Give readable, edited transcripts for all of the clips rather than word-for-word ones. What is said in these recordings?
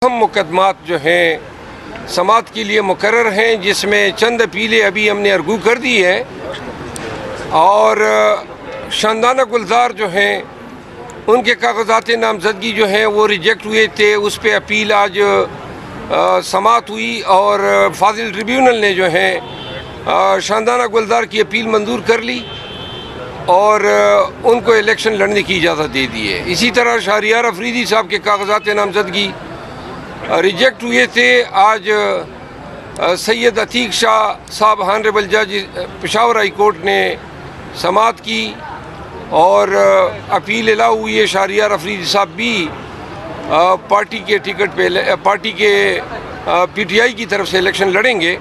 ہم مقدمات جو ہیں سماعت کے لیے مقرر ہیں، جس میں چند اپیلیں ابھی ہم نے ارگو کر دی ہے، اور شاندانہ گلزار جو ہیں ان کے کاغذات نامزدگی جو ہیں وہ ریجیکٹ ہوئے تھے، اس پہ اپیل آج سماعت ہوئی اور فاضل ٹریبیونل نے جو ہیں شاندانہ گلزار کی اپیل منظور کر لی اور ان کو الیکشن لڑنے کی اجازت دے دی ہے۔ اسی طرح شہریار افریدی صاحب کے کاغذات نامزدگی ریجیکٹ ہوئے تھے، آج سید عتیق شاہ صاحب ہانریبل جج پشاور ہائی کورٹ نے سماعت کی اور اپیل الاؤ ہوئی ہے۔ شہریار افریدی صاحب بھی پارٹی کے ٹکٹ پہ پارٹی کے پی ٹی آئی کی طرف سے الیکشن لڑیں گے۔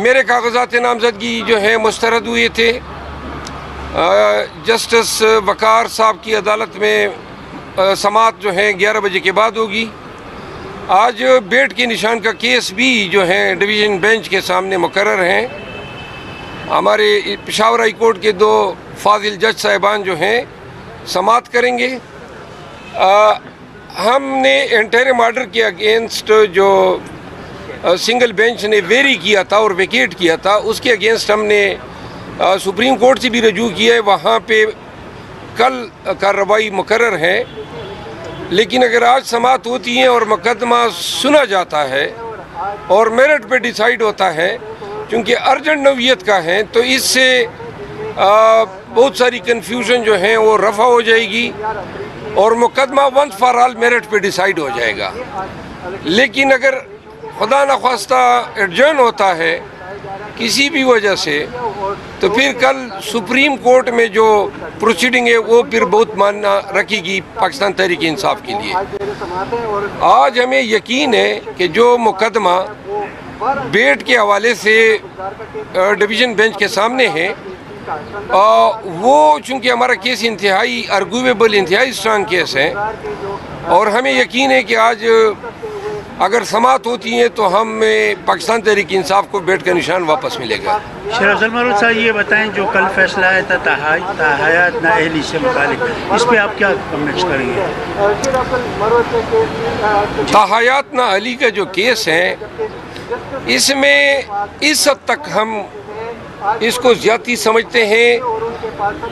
میرے کاغذات نامزدگی جو ہیں مسترد ہوئے تھے، جسٹس وقار صاحب کی عدالت میں سماعت جو ہے 11 بجے کے بعد ہوگی۔ آج بیٹ کے نشان کا کیس بھی جو ہے ڈویژن بینچ کے سامنے مقرر ہیں۔ ہمارے پشاور ہائی کورٹ کے 2 فاضل جج صاحبان جو ہیں سماعت کریں گے۔ ہم نے انٹرم آرڈر کے اگینسٹ جو سنگل بینچ نے ویری کیا تھا اور ویکیٹ کیا تھا، اس کے اگینسٹ ہم نے سپریم کورٹ سے بھی رجوع کیا ہے، وہاں پہ کل کارروائی مقرر ہے۔ لیکن اگر آج سماعت ہوتی ہیں اور مقدمہ سنا جاتا ہے اور میرٹ پہ ڈیسائیڈ ہوتا ہے، چونکہ ارجنٹ نوعیت کا ہے، تو اس سے بہت ساری کنفیوژن جو ہیں وہ رفع ہو جائے گی اور مقدمہ ونس فار آل میرٹ پہ ڈیسائیڈ ہو جائے گا۔ لیکن اگر خدا نخواستہ ایڈجرن ہوتا ہے کسی بھی وجہ سے، تو پھر کل سپریم کورٹ میں جو پروسیڈنگ ہے وہ پھر بہت معنی رکھے گی پاکستان تحریک انصاف کے لیے۔ آج ہمیں یقین ہے کہ جو مقدمہ بیٹ کے حوالے سے ڈویژن بینچ کے سامنے ہے، وہ چونکہ ہمارا کیس انتہائی ارگویبل، انتہائی اسٹرانگ کیس ہے، اور ہمیں یقین ہے کہ آج اگر سماعت ہوتی ہیں تو ہمیں پاکستان تحریک انصاف کو بیٹ کا نشان واپس ملے گا۔ شیر افضل مرود صاحب یہ بتائیں، جو کل فیصلہ آیا تھا تاحیات نااہلی سے متعلق، اس پہ آپ کیا کمنٹس کریں گے؟ تاحیات نااہلی کا جو کیس ہے، اس میں اس حد تک ہم اس کو زیادتی سمجھتے ہیں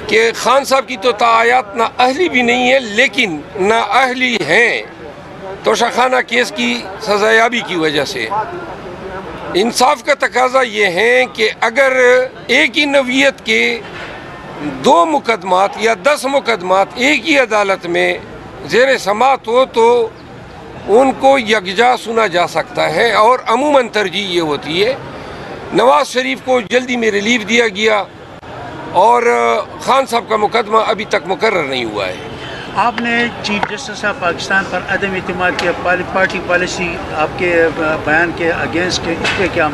کہ خان صاحب کی تو تاحیات نااہلی بھی نہیں ہے، لیکن نااہلی ہیں توشہ خانہ کیس کی سزایابی کی وجہ سے۔ انصاف کا تقاضا یہ ہے کہ اگر ایک ہی نوعیت کے 2 مقدمات یا 10 مقدمات ایک ہی عدالت میں زیر سماعت ہو تو ان کو یکجا سنا جا سکتا ہے، اور عموماً ترجیح یہ ہوتی ہے۔ نواز شریف کو جلدی میں ریلیف دیا گیا اور خان صاحب کا مقدمہ ابھی تک مقرر نہیں ہوا ہے۔ آپ نے چیف جسٹس آف پاکستان پر عدم اعتماد کی پارٹی پالیسی آپ کے بیان کے اگینسٹ، اس پہ کیا؟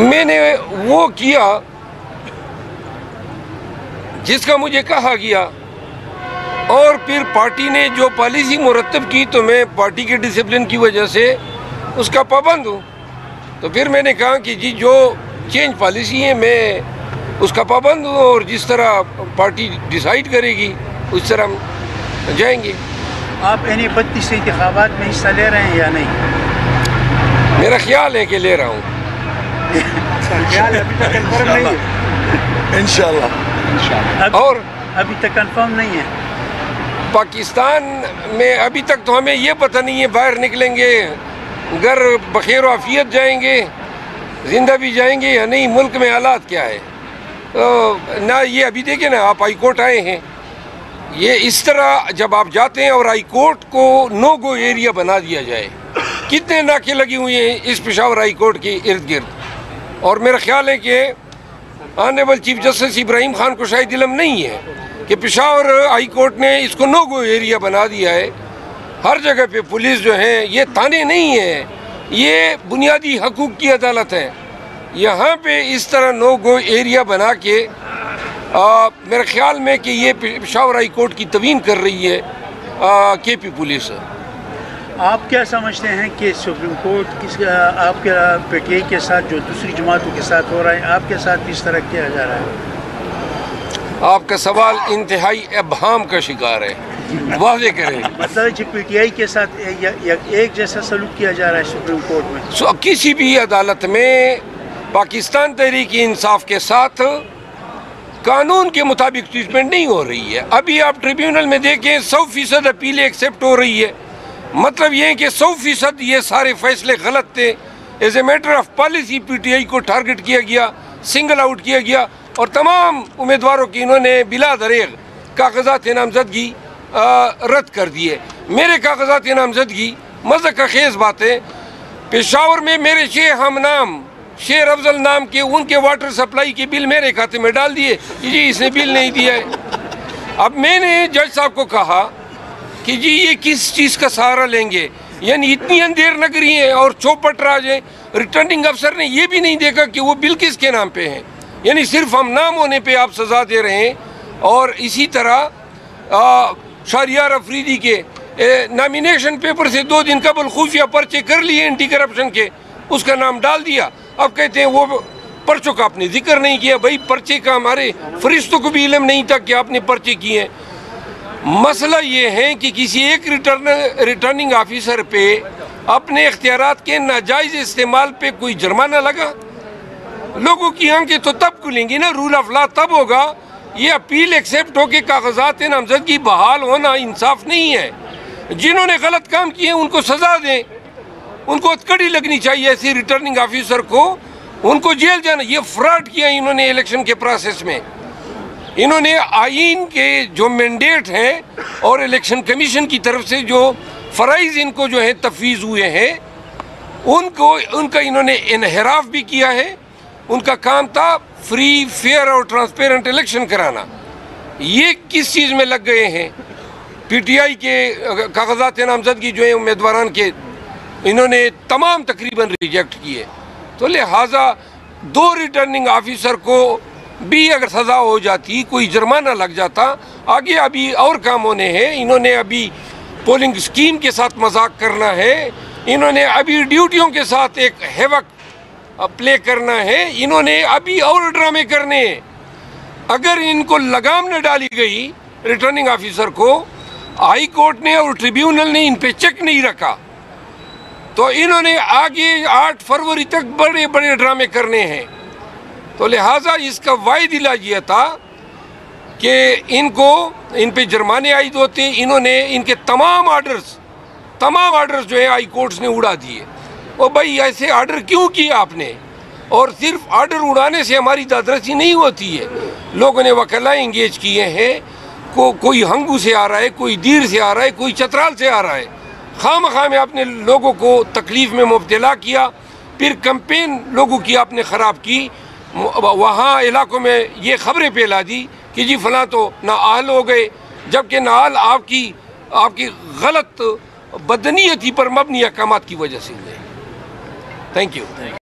میں نے وہ کیا جس کا مجھے کہا گیا، اور پھر پارٹی نے جو پالیسی مرتب کی تو میں پارٹی کے ڈسپلن کی وجہ سے اس کا پابند ہوں۔ تو پھر میں نے کہا کہ جی جو چینج پالیسی ہے میں اس کا پابند ہوں، اور جس طرح پارٹی ڈیسائیڈ کرے گی اس طرح ہم جائیں گے۔ آپ 32 انتخابات میں حصہ لے رہے ہیں یا نہیں؟ میرا خیال ہے کہ لے رہا ہوں۔ انشاءاللہ۔ اور ابھی تک کنفرم نہیں ہے پاکستان میں، ابھی تک تو ہمیں یہ پتہ نہیں ہے باہر نکلیں گے، گھر بخیر و عافیت جائیں گے، زندہ بھی جائیں گے یا نہیں، ملک میں حالات کیا ہے نہ یہ ابھی دیکھیں نا، آپ ہائی کورٹ آئے ہیں، یہ اس طرح جب آپ جاتے ہیں اور ہائی کورٹ کو نو گو ایریا بنا دیا جائے، کتنے ناکے لگی ہوئی ہیں اس پشاور ہائی کورٹ کے ارد گرد، اور میرا خیال ہے کہ آنریبل چیف جسٹس ابراہیم خان کو شاید علم نہیں ہے کہ پشاور ہائی کورٹ نے اس کو نو گو ایریا بنا دیا ہے۔ ہر جگہ پہ پولیس جو ہے، یہ تانے نہیں ہیں، یہ بنیادی حقوق کی عدالت ہے، یہاں پہ اس طرح نو گو ایریا بنا کے میرے خیال میں کہ یہ پشاور ہائی کورٹ کی توہین کر رہی ہے کے پی پولیس۔ آپ کیا سمجھتے ہیں کہ سپریم کورٹ آپ کے پی ٹی آئی کے ساتھ جو دوسری جماعتوں کے ساتھ ہو رہا ہے، آپ کے ساتھ کس طرح کیا جا رہا ہے؟ آپ کا سوال انتہائی ابہام کا شکار ہے۔ واضح کریں. مطلب پی ٹی آئی کے ساتھ ایک جیسا سلوک کیا جا رہا ہے سپریم کورٹ میں. کسی بھی عدالت میں پاکستان تحریک انصاف کے ساتھ قانون کے مطابق ٹریٹمنٹ نہیں ہو رہی ہے. ابھی آپ ٹریبیونل میں دیکھیں 100% اپیلیں ایکسیپٹ ہو رہی ہے. مطلب یہ ہے کہ 100% یہ سارے فیصلے غلط تھے. As a matter of policy P T I کو ٹارگٹ کیا گیا, سنگل آؤٹ کیا گیا, اور تمام امیدواروں کی انہوں نے بلا دریغ کاغذات نامزدگی رد کر دیے. میرے کاغذات نامزدگی مذہق خیز بات ہے. پشاور میں میرے 6 ہم نام شیر افضل نام کے ان کے واٹر سپلائی کے بل میرے کھاتے میں ڈال دیے کہ جی اس نے بل نہیں دیا ہے. اب میں نے جج صاحب کو کہا کہ جی یہ کس چیز کا سہارا لیں گے, یعنی اتنی اندھیر نگری ہیں اور چوپٹ راج ہیں. ریٹرننگ افسر نے یہ بھی نہیں دیکھا کہ وہ بل کس کے نام پہ ہیں, یعنی صرف ہم نام ہونے پہ آپ سزا دے رہے ہیں. اور اسی طرح شہریار افریدی کے نامینیشن پیپر سے 2 دن قبل خفیہ پرچے کر لیے اینٹی کرپشن کے, اس کا نام ڈال دیا. اب کہتے ہیں وہ پرچوں کا آپ نے ذکر نہیں کیا. بھائی پرچے کا ہمارے فرشتوں کو بھی علم نہیں تھا کہ آپ نے پرچے کیے ہیں. مسئلہ یہ ہے کہ کسی ایک ریٹرننگ آفیسر پہ اپنے اختیارات کے ناجائز استعمال پہ کوئی جرمانہ لگا. لوگوں کی آنکھیں تو تب کھلیں گی نا, رول آف لا تب ہوگا. یہ اپیل ایکسیپٹ ہو کے کاغذات نامزدگی بحال ہونا انصاف نہیں ہے. جنہوں نے غلط کام کیے ان کو سزا دیں, ان کو کڑی لگنی چاہیے ایسی ریٹرننگ آفیسر کو, ان کو جیل جانا. یہ فراڈ کیا انہوں نے الیکشن کے پروسیس میں. انہوں نے آئین کے جو مینڈیٹ ہیں اور الیکشن کمیشن کی طرف سے جو فرائض ان کو جو ہے تفویض ہوئے ہیں ان کا انہوں نے انحراف بھی کیا ہے. ان کا کام تھا فری, فیئر اور ٹرانسپیرنٹ الیکشن کرانا. یہ کس چیز میں لگ گئے ہیں؟ پی ٹی آئی کے کاغذات نامزدگی جو ہیں امیدواران کے انہوں نے تمام تقریباً ریجیکٹ کیے. تو لہٰذا 2 ریٹرننگ آفیسر کو بھی اگر سزا ہو جاتی, کوئی جرمانہ لگ جاتا, آگے ابھی اور کام ہونے ہیں. انہوں نے ابھی پولنگ سکیم کے ساتھ مذاق کرنا ہے, انہوں نے ابھی ڈیوٹیوں کے ساتھ ایک ہیوک پلے کرنا ہے, انہوں نے ابھی اور ڈرامے کرنے ہیں. اگر ان کو لگام نہ ڈالی گئی ریٹرننگ آفیسر کو, ہائی کورٹ نے اور ٹریبیونل نے ان پہ چیک نہیں رکھا, تو انہوں نے آگے 8 فروری تک بڑے بڑے ڈرامے کرنے ہیں. تو لہٰذا اس کا واحد علاج یہ تھا کہ ان پہ جرمانے عائد ہوتے. انہوں نے ان کے تمام آرڈرز جو ہیں ہائی کورٹس نے اڑا دیے. اور بھائی ایسے آرڈر کیوں کیے آپ نے؟ اور صرف آرڈر اڑانے سے ہماری دادرسی نہیں ہوتی ہے. لوگوں نے وکلاء انگیج کیے ہیں, کوئی ہنگو سے آ رہا ہے, کوئی دیر سے آ رہا ہے, کوئی چترال سے آ رہا ہے. خام میں آپ نے لوگوں کو تکلیف میں مبتلا کیا. پھر کمپین لوگوں کی آپ نے خراب کی. وہاں علاقوں میں یہ خبریں پھیلا دی کہ جی فلاں تو نااہل ہو گئے, جبکہ نااہل آپ کی غلط بدنیتی پر مبنی احکامات کی وجہ سے ہوئے. Thank you.